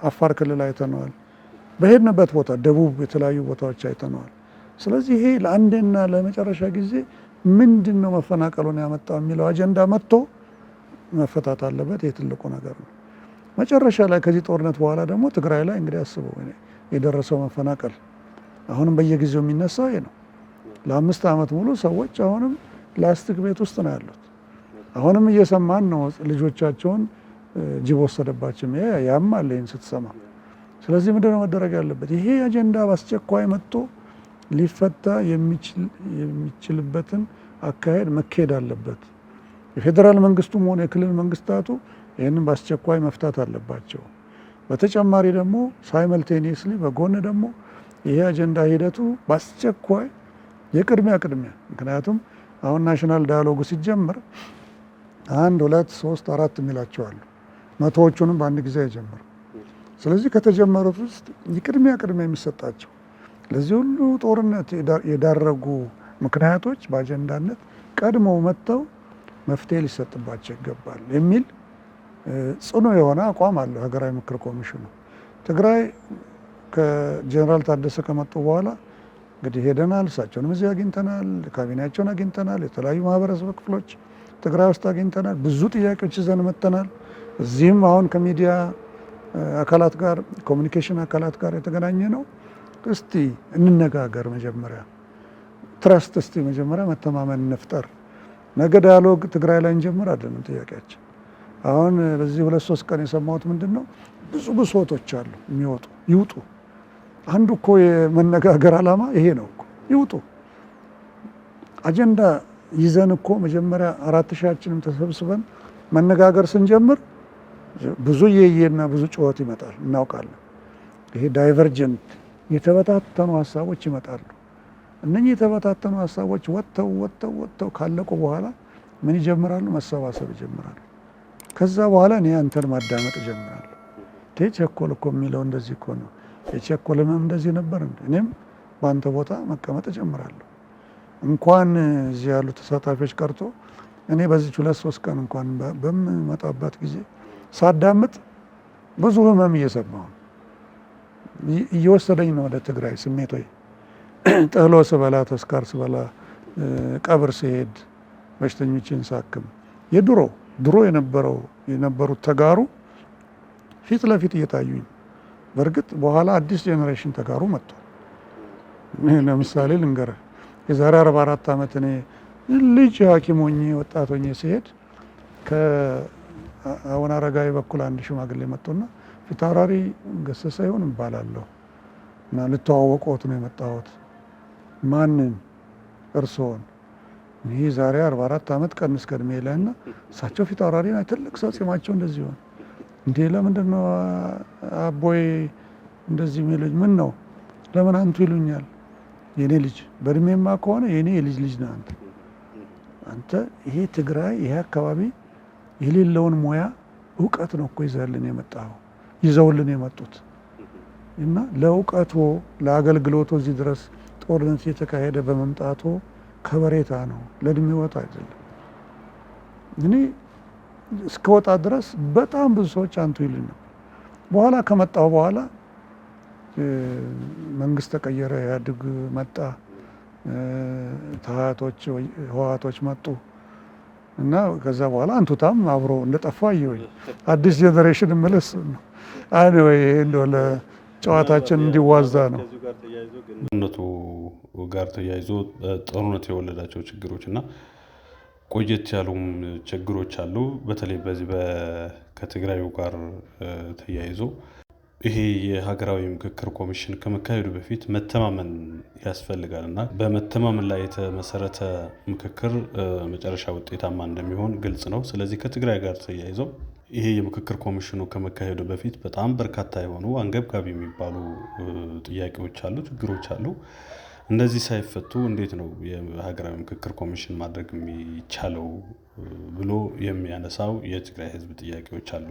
አፋር ክልል አይተነዋል። በሄድንበት ቦታ ደቡብ የተለያዩ ቦታዎች አይተነዋል። ስለዚህ ይሄ ለአንዴና ለመጨረሻ ጊዜ ምንድን ነው መፈናቀሉን ያመጣው የሚለው አጀንዳ መጥቶ መፈታት አለበት። ይህ ትልቁ ነገር ነው። መጨረሻ ላይ ከዚህ ጦርነት በኋላ ደግሞ ትግራይ ላይ እንግዲህ አስበው የደረሰው መፈናቀል አሁንም በየጊዜው የሚነሳው ይሄ ነው። ለ5 ዓመት ሙሉ ሰዎች አሁንም ፕላስቲክ ቤት ውስጥ ነው ያሉት። አሁንም እየሰማን ነው ልጆቻቸውን ጅብ ወሰደባቸው። ያም አለ ይህን ስትሰማ። ስለዚህ ምንድነው መደረግ ያለበት? ይሄ አጀንዳ በአስቸኳይ መጥቶ ሊፈታ የሚችልበትን አካሄድ መካሄድ አለበት። የፌዴራል መንግስቱም ሆነ የክልል መንግስታቱ ይህንን በአስቸኳይ መፍታት አለባቸው። በተጨማሪ ደግሞ ሳይመልቴኒየስሊ በጎን ደግሞ ይሄ አጀንዳ ሂደቱ በአስቸኳይ የቅድሚያ ምክንያቱም አሁን ናሽናል ዳያሎጉ ሲጀምር 1 2 3 4 የሚላቸዋሉ መቶዎቹንም በአንድ ጊዜ አይጀምር። ስለዚህ ከተጀመሩት ውስጥ የቅድሚያ የሚሰጣቸው ለዚህ ሁሉ ጦርነት የዳረጉ ምክንያቶች በአጀንዳነት ቀድመው መጥተው መፍትሄ ሊሰጥባቸው ይገባል የሚል ጽኑ የሆነ አቋም አለው ሀገራዊ ምክክር ኮሚሽኑ። ትግራይ ከጀነራል ታደሰ ከመጡ በኋላ እንግዲህ ሄደናል። እሳቸውንም እዚህ አግኝተናል፣ ካቢኔያቸውን አግኝተናል፣ የተለያዩ ማህበረሰብ ክፍሎች ትግራይ ውስጥ አግኝተናል። ብዙ ጥያቄዎች ይዘን መጥተናል። እዚህም አሁን ከሚዲያ አካላት ጋር ኮሚኒኬሽን አካላት ጋር የተገናኘ ነው። እስቲ እንነጋገር መጀመሪያ ትረስት፣ እስቲ መጀመሪያ መተማመን እንፍጠር። ነገ ዳያሎግ ትግራይ ላይ እንጀምር አይደለም ጥያቄያችን። አሁን በዚህ 2-3 ቀን የሰማሁት ምንድን ነው፣ ብዙ ብሶቶች አሉ የሚወጡ ይውጡ። አንዱ እኮ የመነጋገር ዓላማ ይሄ ነው እኮ ይውጡ። አጀንዳ ይዘን እኮ መጀመሪያ 4000ችንም ተሰብስበን መነጋገር ስንጀምር ብዙ የየና ብዙ ጩኸት ይመጣል፣ እናውቃለን። ይሄ ዳይቨርጀንት የተበታተኑ ሀሳቦች ይመጣሉ። እነኚህ የተበታተኑ ሀሳቦች ወጥተው ካለቁ በኋላ ምን ይጀምራሉ? መሰባሰብ ይጀምራሉ። ከዛ በኋላ እኔ አንተን ማዳመጥ እጀምራለሁ። ቸኮል እኮ የሚለው እንደዚህ እኮ ነው፣ የቸኮልም እንደዚህ ነበር። እኔም በአንተ ቦታ መቀመጥ እጀምራለሁ። እንኳን እዚህ ያሉ ተሳታፊዎች ቀርቶ እኔ በዚህ 2-3 ቀን እንኳን በምመጣበት ጊዜ ሳዳምጥ ብዙ ህመም እየሰማሁ እየወሰደኝ ነው ወደ ትግራይ ስሜት። ወይ ጠህሎ ስበላ፣ ተስካር ስበላ፣ ቀብር ሲሄድ፣ በሽተኞችን ሳክም ድሮ የነበሩት ተጋሩ ፊት ለፊት እየታዩኝ። በእርግጥ በኋላ አዲስ ጄኔሬሽን ተጋሩ መጥቷል። ለምሳሌ ልንገርህ፣ የዛሬ 44 ዓመት እኔ ልጅ ሐኪም ሆኜ ወጣት ሆኜ ሲሄድ ከአቡነ አረጋዊ በኩል አንድ ሽማግሌ መጡና ፊታውራሪ ገሰሰ ይሆን እባላለሁ እና ልተዋወቅዎት ነው የመጣሁት። ማንን? እርስዎን። ይህ ዛሬ 44 ዓመት ቀንስ ከእድሜ ላይ እና እሳቸው ፊታውራሪ ትልቅ ሰው ጺማቸው እንደዚህ ሆነ። እንዴ ለምንድን ነው አቦይ እንደዚህ የሚሉኝ? ምን ነው ለምን አንቱ ይሉኛል? የኔ ልጅ በእድሜማ ከሆነ የኔ የልጅ ልጅ ነህ አንተ። ይሄ ትግራይ ይሄ አካባቢ የሌለውን ሙያ እውቀት ነው እኮ ይዘውልን የመጡት እና ለእውቀቶ ለአገልግሎቶ እዚህ ድረስ ጦርነት የተካሄደ በመምጣቶ ከበሬታ ነው፣ ለእድሜዎት አይደለም። እኔ እስከወጣ ድረስ በጣም ብዙ ሰዎች አንቱ ይሉኝ ነው። በኋላ ከመጣሁ በኋላ መንግስት ተቀየረ፣ ኢህአዴግ መጣ፣ ህወሓቶች መጡ እና ከዛ በኋላ አንቱታም አብሮ እንደጠፋ አየሁኝ። አዲስ ጄኔሬሽን ምልስ ነው ወይ እንደው ለጨዋታችን እንዲዋዛ ነው። ጦርነቱ ጋር ተያይዞ ጦርነቱ የወለዳቸው ችግሮች እና ቆየት ያሉም ችግሮች አሉ። በተለይ በዚህ ከትግራዩ ጋር ተያይዞ ይሄ የሀገራዊ ምክክር ኮሚሽን ከመካሄዱ በፊት መተማመን ያስፈልጋል እና በመተማመን ላይ የተመሰረተ ምክክር መጨረሻ ውጤታማ እንደሚሆን ግልጽ ነው። ስለዚህ ከትግራይ ጋር ተያይዘው ይሄ የምክክር ኮሚሽኑ ከመካሄዱ በፊት በጣም በርካታ የሆኑ አንገብጋቢ የሚባሉ ጥያቄዎች አሉ፣ ችግሮች አሉ። እነዚህ ሳይፈቱ እንዴት ነው የሀገራዊ ምክክር ኮሚሽን ማድረግ የሚቻለው ብሎ የሚያነሳው የትግራይ ሕዝብ ጥያቄዎች አሉ።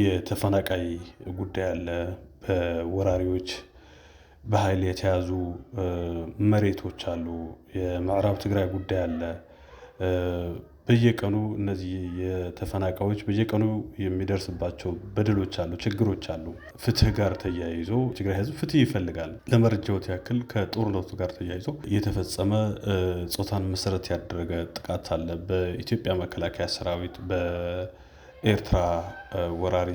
የተፈናቃይ ጉዳይ አለ። በወራሪዎች በኃይል የተያዙ መሬቶች አሉ። የምዕራብ ትግራይ ጉዳይ አለ። በየቀኑ እነዚህ የተፈናቃዮች በየቀኑ የሚደርስባቸው በደሎች አሉ፣ ችግሮች አሉ። ፍትህ ጋር ተያይዞ ትግራይ ህዝብ ፍትህ ይፈልጋል። ለመረጃዎት ያክል ከጦርነቱ ጋር ተያይዞ የተፈጸመ ጾታን መሰረት ያደረገ ጥቃት አለ። በኢትዮጵያ መከላከያ ሰራዊት፣ በኤርትራ ወራሪ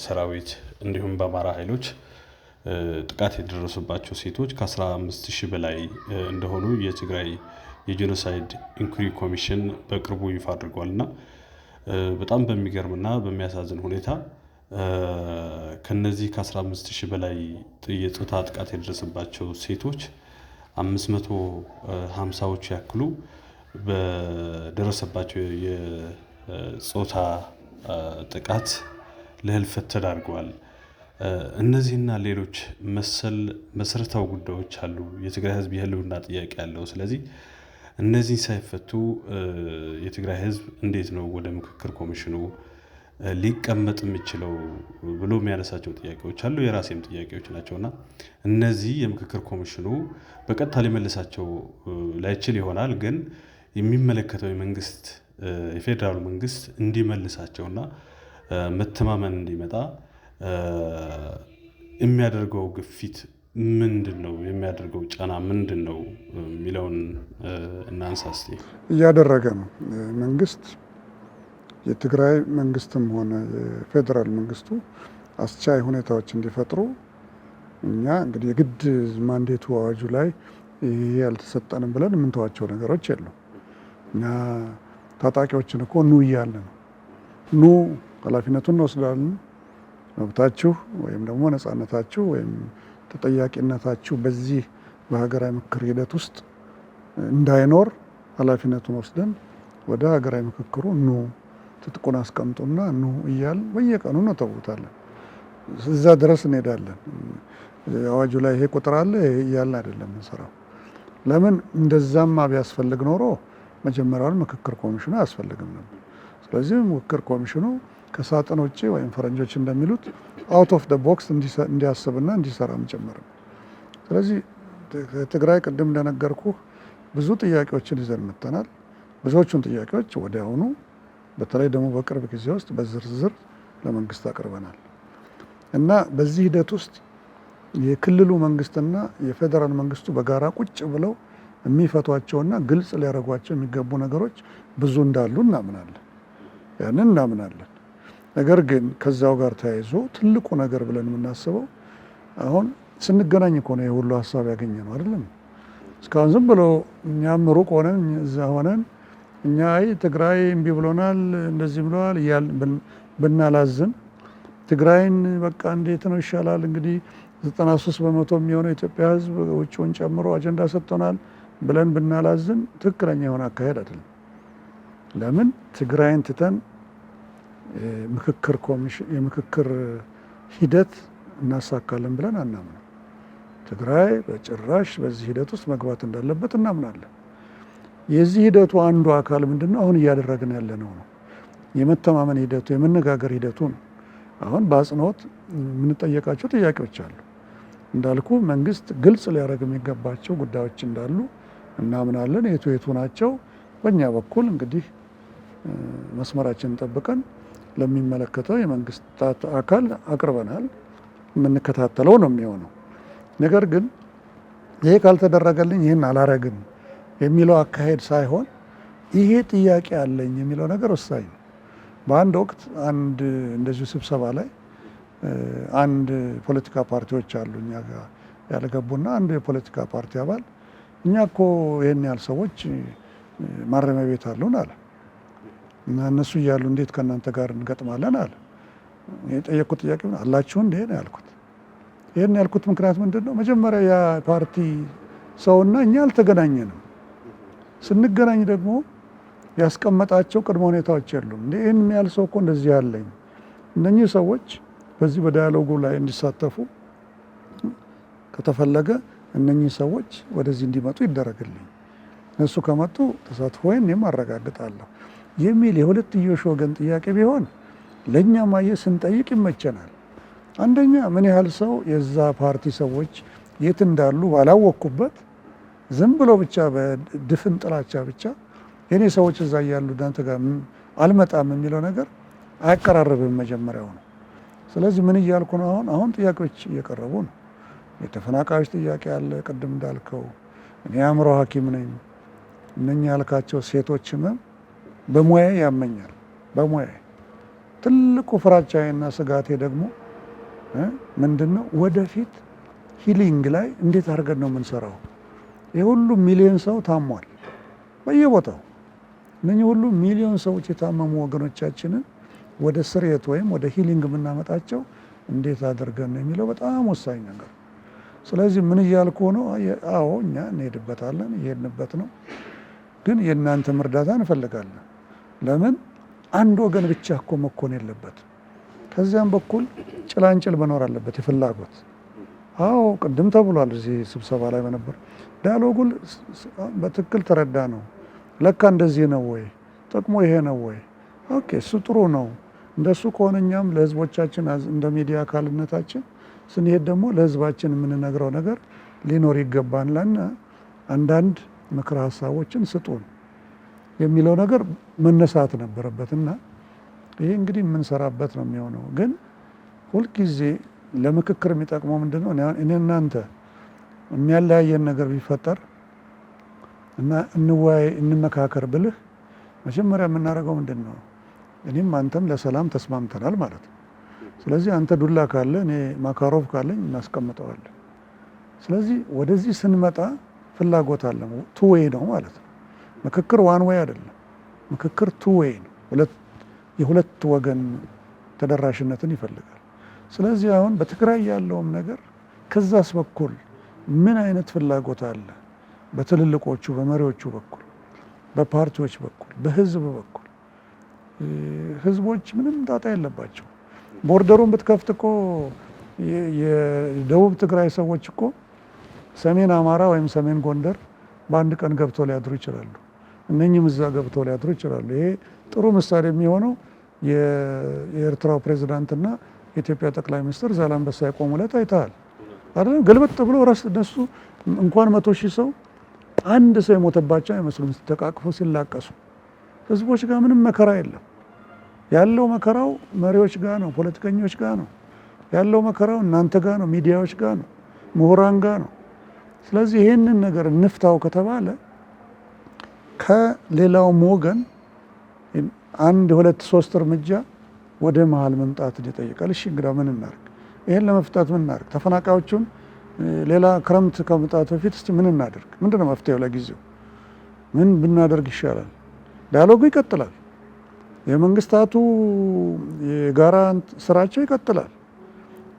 ሰራዊት እንዲሁም በአማራ ኃይሎች ጥቃት የደረሱባቸው ሴቶች ከ15,000 በላይ እንደሆኑ የትግራይ የጄኖሳይድ ኢንኩሪ ኮሚሽን በቅርቡ ይፋ አድርጓል እና በጣም በሚገርምና በሚያሳዝን ሁኔታ ከነዚህ ከ15,000 በላይ የጾታ ጥቃት የደረሰባቸው ሴቶች 550ዎቹ ያክሉ በደረሰባቸው የጾታ ጥቃት ለህልፈት ተዳርገዋል። እነዚህና ሌሎች መሰል መሰረታዊ ጉዳዮች አሉ። የትግራይ ህዝብ የህልውና ጥያቄ ያለው። ስለዚህ እነዚህ ሳይፈቱ የትግራይ ህዝብ እንዴት ነው ወደ ምክክር ኮሚሽኑ ሊቀመጥ የሚችለው ብሎ የሚያነሳቸው ጥያቄዎች አሉ። የራሴም ጥያቄዎች ናቸውና እነዚህ የምክክር ኮሚሽኑ በቀጥታ ሊመልሳቸው ላይችል ይሆናል፣ ግን የሚመለከተው የፌዴራሉ መንግስት እንዲመልሳቸውና መተማመን እንዲመጣ የሚያደርገው ግፊት ምንድን ነው? የሚያደርገው ጫና ምንድን ነው የሚለውን እናንሳ እስቲ። እያደረገ ነው መንግስት የትግራይ መንግስትም ሆነ የፌዴራል መንግስቱ አስቻይ ሁኔታዎች እንዲፈጥሩ እኛ እንግዲህ የግድ ማንዴቱ አዋጁ ላይ ይሄ ያልተሰጠንም ብለን የምንተዋቸው ነገሮች የሉም። እኛ ታጣቂዎችን እኮ ኑ እያለ ነው። ኑ ኃላፊነቱን እንወስዳለን፣ መብታችሁ ወይም ደግሞ ነፃነታችሁ ወይም ተጠያቂነታችሁ በዚህ በሀገራዊ ምክክር ሂደት ውስጥ እንዳይኖር ኃላፊነቱን ወስደን ወደ ሀገራዊ ምክክሩ ኑ ትጥቁን አስቀምጡና ኑ እያልን በየቀኑ እንተውታለን። እዛ ድረስ እንሄዳለን። አዋጁ ላይ ይሄ ቁጥር አለ እያልን አይደለም እንሰራው። ለምን እንደዛማ ቢያስፈልግ ኖሮ መጀመሪያውን ምክክር ኮሚሽኑ አያስፈልግም ነበር። ስለዚህ ምክክር ኮሚሽኑ ከሳጥን ውጭ ወይም ፈረንጆች እንደሚሉት አውት ኦፍ ደ ቦክስ እንዲያስብና እንዲሰራም ጭምር ነው። ስለዚህ ትግራይ ቅድም እንደነገርኩ ብዙ ጥያቄዎችን ይዘን መጥተናል። ብዙዎቹን ጥያቄዎች ወዲያውኑ በተለይ ደግሞ በቅርብ ጊዜ ውስጥ በዝርዝር ለመንግስት አቅርበናል እና በዚህ ሂደት ውስጥ የክልሉ መንግስትና የፌዴራል መንግስቱ በጋራ ቁጭ ብለው የሚፈቷቸውና ግልጽ ሊያደርጓቸው የሚገቡ ነገሮች ብዙ እንዳሉ እናምናለን። ያንን እናምናለን። ነገር ግን ከዛው ጋር ተያይዞ ትልቁ ነገር ብለን የምናስበው አሁን ስንገናኝ እኮ ነው የሁሉ ሀሳብ ያገኘ ነው አይደለም። እስካሁን ዝም ብሎ እኛም ሩቅ ሆነን እዛ ሆነን እኛ አይ ትግራይ እምቢ ብሎናል እንደዚህ ብለዋል እያል ብናላዝን ትግራይን በቃ እንዴት ነው ይሻላል እንግዲህ 93% የሚሆነው የኢትዮጵያ ሕዝብ ውጭውን ጨምሮ አጀንዳ ሰጥቶናል ብለን ብናላዝን ትክክለኛ የሆነ አካሄድ አይደለም። ለምን ትግራይን ትተን የምክክር ሂደት እናሳካለን ብለን አናምንም። ትግራይ በጭራሽ በዚህ ሂደት ውስጥ መግባት እንዳለበት እናምናለን። የዚህ ሂደቱ አንዱ አካል ምንድነው? አሁን እያደረግን ያለነው ነው። የመተማመን ሂደቱ የመነጋገር ሂደቱ ነው። አሁን በአጽንኦት የምንጠየቃቸው ጥያቄዎች አሉ። እንዳልኩ መንግስት ግልጽ ሊያደርግ የሚገባቸው ጉዳዮች እንዳሉ እናምናለን። የቱ ናቸው? በእኛ በኩል እንግዲህ መስመራችንን ጠብቀን ለሚመለከተው የመንግስታት አካል አቅርበናል። የምንከታተለው ነው የሚሆነው። ነገር ግን ይሄ ካልተደረገልኝ ይህን አላረግም የሚለው አካሄድ ሳይሆን ይሄ ጥያቄ አለኝ የሚለው ነገር ወሳኝ ነው። በአንድ ወቅት አንድ እንደዚሁ ስብሰባ ላይ አንድ ፖለቲካ ፓርቲዎች አሉ እኛ ጋር ያልገቡና አንዱ የፖለቲካ ፓርቲ አባል እኛ እኮ ይህን ያህል ሰዎች ማረሚያ ቤት አሉን አለ እና እነሱ እያሉ እንዴት ከእናንተ ጋር እንገጥማለን አለ። የጠየቁት ጥያቄ አላችሁ እንዴ ነው ያልኩት። ይህን ያልኩት ምክንያት ምንድን ነው? መጀመሪያ ያ ፓርቲ ሰውና እኛ አልተገናኘንም። ስንገናኝ ደግሞ ያስቀመጣቸው ቅድመ ሁኔታዎች የሉም። ይህን ያህል ሰው እኮ እንደዚህ ያለኝ እነኚህ ሰዎች በዚህ በዳያሎጉ ላይ እንዲሳተፉ ከተፈለገ እነኚህ ሰዎች ወደዚህ እንዲመጡ ይደረግልኝ፣ እነሱ ከመጡ ተሳትፎዬን እኔም አረጋግጣለሁ የሚል የሁለትዮሽ ወገን ጥያቄ ቢሆን ለእኛ ማየ ስንጠይቅ ይመቸናል። አንደኛ ምን ያህል ሰው የዛ ፓርቲ ሰዎች የት እንዳሉ ባላወቅኩበት ዝም ብሎ ብቻ በድፍን ጥላቻ ብቻ የኔ ሰዎች እዛ እያሉ እናንተ ጋር አልመጣም የሚለው ነገር አያቀራርብም መጀመሪያው ነው። ስለዚህ ምን እያልኩ ነው? አሁን ጥያቄዎች እየቀረቡ ነው። የተፈናቃዮች ጥያቄ አለ። ቅድም እንዳልከው እኔ አእምሮ ሐኪም ነኝ። እነኛ ያልካቸው ሴቶች ህመም በሙያ ያመኛል። በሙያ ትልቁ ፍራቻዬና ስጋቴ ደግሞ ምንድነው? ወደፊት ሂሊንግ ላይ እንዴት አድርገን ነው የምንሰራው? የሁሉ ሚሊዮን ሰው ታሟል በየቦታው። እነኚህ ሁሉ ሚሊዮን ሰዎች የታመሙ ወገኖቻችንን ወደ ስርየት ወይም ወደ ሂሊንግ የምናመጣቸው እንዴት አድርገን ነው የሚለው በጣም ወሳኝ ነገር። ስለዚህ ምን እያልኩ ነው? አዎ እኛ እንሄድበታለን፣ እየሄድንበት ነው። ግን የእናንተም እርዳታ እንፈልጋለን። ለምን አንድ ወገን ብቻ እኮ መኮን የለበትም። ከዚያም በኩል ጭላንጭል መኖር አለበት የፍላጎት። አዎ ቅድም ተብሏል እዚህ ስብሰባ ላይ በነበር ዳያሎጉን በትክክል ተረዳ ነው። ለካ እንደዚህ ነው ወይ? ጥቅሙ ይሄ ነው ወይ? ኦኬ እሱ ጥሩ ነው። እንደሱ ከሆነ እኛም ለህዝቦቻችን እንደ ሚዲያ አካልነታችን ስንሄድ ደግሞ ለህዝባችን የምንነግረው ነገር ሊኖር ይገባልና አንዳንድ ምክረ ሀሳቦችን ስጡን የሚለው ነገር መነሳት ነበረበትና ይሄ እንግዲህ የምንሰራበት ነው የሚሆነው። ግን ሁልጊዜ ለምክክር የሚጠቅመው ምንድነው? እኔ እናንተ የሚያለያየን ነገር ቢፈጠር እና እንወያይ እንመካከር ብልህ መጀመሪያ የምናደርገው ምንድን ነው? እኔም አንተም ለሰላም ተስማምተናል ማለት ነው። ስለዚህ አንተ ዱላ ካለ እኔ ማካሮቭ ካለኝ እናስቀምጠዋለን። ስለዚህ ወደዚህ ስንመጣ ፍላጎት አለ፣ ቱ ዌይ ነው ማለት ነው። ምክክር ዋን ዌይ አይደለም፣ ምክክር ቱ ዌይ ነው። የሁለት ወገን ተደራሽነትን ይፈልጋል። ስለዚህ አሁን በትግራይ ያለውም ነገር ከዛስ በኩል ምን አይነት ፍላጎት አለ? በትልልቆቹ በመሪዎቹ በኩል፣ በፓርቲዎች በኩል፣ በህዝብ በኩል ህዝቦች ምንም ጣጣ የለባቸው። ቦርደሩን ብትከፍት እኮ የደቡብ ትግራይ ሰዎች እኮ ሰሜን አማራ ወይም ሰሜን ጎንደር በአንድ ቀን ገብተው ሊያድሩ ይችላሉ። እነኚህም እዛ ገብተው ሊያድሩ ይችላሉ። ይሄ ጥሩ ምሳሌ የሚሆነው የኤርትራው ፕሬዚዳንትና የኢትዮጵያ ጠቅላይ ሚኒስትር ዛላንበሳ የቆሙለት አይተሃል አይደል? ገልበጥ ብሎ እነሱ እንኳን 100,000 ሰው አንድ ሰው የሞተባቸው አይመስሉም ተቃቅፎ ሲላቀሱ። ህዝቦች ጋር ምንም መከራ የለም። ያለው መከራው መሪዎች ጋር ነው፣ ፖለቲከኞች ጋር ነው ያለው መከራው፣ እናንተ ጋር ነው፣ ሚዲያዎች ጋር ነው፣ ምሁራን ጋር ነው። ስለዚህ ይህንን ነገር እንፍታው ከተባለ ከሌላውም ወገን 1 2 3 እርምጃ ወደ መሀል መምጣትን ይጠይቃል። እሺ እንግዳ ምን እናርግ? ይሄን ለመፍታት ምን እናርግ? ተፈናቃዮቹን ሌላ ክረምት ከመምጣቱ በፊት እስቲ ምን እናደርግ? ምንድነው መፍትሄው? ለጊዜው ምን ብናደርግ ይሻላል? ዳያሎጉ ይቀጥላል። የመንግስታቱ የጋራ ስራቸው ይቀጥላል።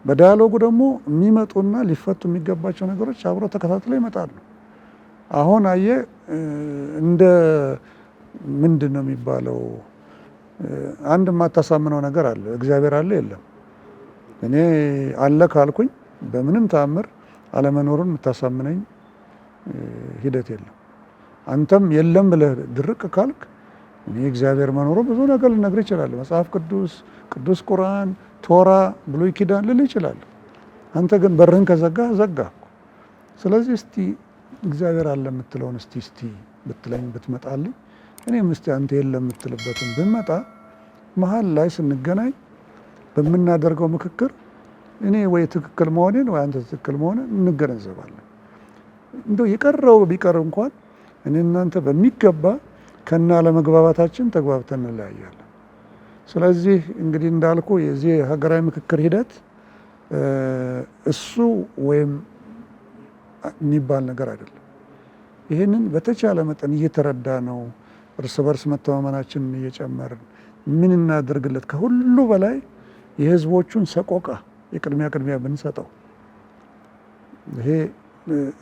በዳያሎጉ ደግሞ የሚመጡና ሊፈቱ የሚገባቸው ነገሮች አብረው ተከታትለው ይመጣሉ። አሁን አየ እንደ ምንድን ነው የሚባለው? አንድ የማታሳምነው ነገር አለ። እግዚአብሔር አለ የለም። እኔ አለ ካልኩኝ በምንም ተአምር አለመኖሩን የምታሳምነኝ ሂደት የለም። አንተም የለም ብለህ ድርቅ ካልክ እኔ እግዚአብሔር መኖሩ ብዙ ነገር ልነግር ይችላል። መጽሐፍ ቅዱስ፣ ቅዱስ ቁርአን፣ ቶራ፣ ብሉይ ኪዳን ልል ይችላል። አንተ ግን በርህን ከዘጋህ ዘጋህ። ስለዚህ እስቲ እግዚአብሔር አለ የምትለውን እስቲ ብትለኝ ብትመጣልኝ፣ እኔም እስቲ አንተ የለም የምትልበትን ብመጣ መሀል ላይ ስንገናኝ በምናደርገው ምክክር እኔ ወይ ትክክል መሆኔን ወይ አንተ ትክክል መሆንን እንገነዘባለን። እንደው የቀረው ቢቀር እንኳን እኔ እናንተ በሚገባ ከና ለመግባባታችን ተግባብተን እንለያያለን። ስለዚህ እንግዲህ እንዳልኩ የዚህ ሀገራዊ ምክክር ሂደት እሱ ወይም የሚባል ነገር አይደለም። ይህንን በተቻለ መጠን እየተረዳ ነው፣ እርስ በርስ መተማመናችንን እየጨመርን ምን እናደርግለት፣ ከሁሉ በላይ የህዝቦቹን ሰቆቃ የቅድሚያ ብንሰጠው፣ ይሄ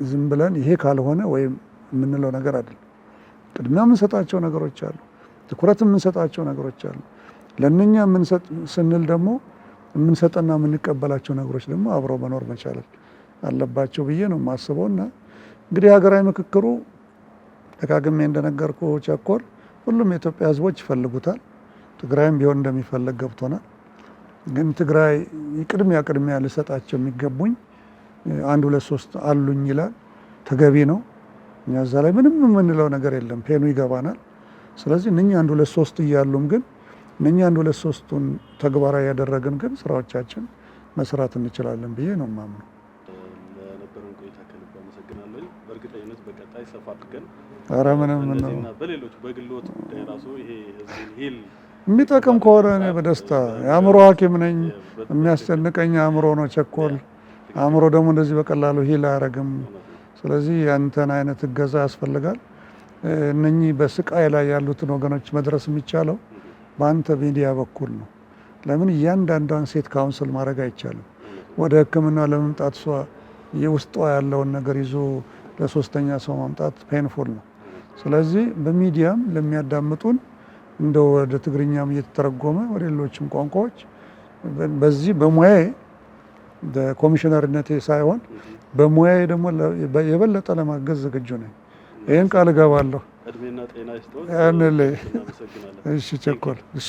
ዝም ብለን ይሄ ካልሆነ ወይም የምንለው ነገር አይደለም። ቅድሚያ የምንሰጣቸው ነገሮች አሉ፣ ትኩረት የምንሰጣቸው ነገሮች አሉ። ለእነኛ የምንሰጥ ስንል ደግሞ የምንሰጠና የምንቀበላቸው ነገሮች ደግሞ አብረው መኖር መቻል አለባቸው ብዬ ነው የማስበው። እና እንግዲህ ሀገራዊ ምክክሩ ደጋግሜ እንደነገርኩ ቸኮል ሁሉም የኢትዮጵያ ህዝቦች ይፈልጉታል። ትግራይም ቢሆን እንደሚፈልግ ገብቶናል። ግን ትግራይ ቅድሚያ ልሰጣቸው የሚገቡኝ 1 2 3 አሉኝ ይላል። ተገቢ ነው። እኛ እዛ ላይ ምንም የምንለው ነገር የለም፣ ፔኑ ይገባናል። ስለዚህ እነኚህ 1 2 3 እያሉም ግን እነኚህ 1 2 3ቱን ተግባራዊ ያደረግን ግን ስራዎቻችን መስራት እንችላለን ብዬ ነው የማምነው። ለነበረን ቆይታ ከልብ አመሰግናለሁ። በእርግጠኝነት በቀጣይ ሰፋ አድርገን ምንም ነው በሌሎች በግሎት ጉዳይ ራሱ ይሄ ህዝብን ሂል የሚጠቅም ከሆነ እኔ በደስታ የአእምሮ ሐኪም ነኝ። የሚያስጨንቀኝ አእምሮ ነው ቸኮል። አእምሮ ደግሞ እንደዚህ በቀላሉ ሂል አያረግም። ስለዚህ ያንተን አይነት እገዛ ያስፈልጋል። እነኚህ በስቃይ ላይ ያሉትን ወገኖች መድረስ የሚቻለው በአንተ ሚዲያ በኩል ነው። ለምን እያንዳንዷን ሴት ካውንስል ማድረግ አይቻልም። ወደ ሕክምና ለመምጣት እሷ የውስጧ ያለውን ነገር ይዞ ለሶስተኛ ሰው ማምጣት ፔንፉል ነው። ስለዚህ በሚዲያም ለሚያዳምጡን እንደ ወደ ትግርኛም እየተተረጎመ ወደ ሌሎችም ቋንቋዎች በዚህ በሙያዬ በኮሚሽነርነቴ ሳይሆን በሙያዬ ደግሞ የበለጠ ለማገዝ ዝግጁ ነኝ። ይህን ቃል እገባለሁ። እድሜና ጤና ይስጥዎት። ያንለ እሺ ቸኮል እሺ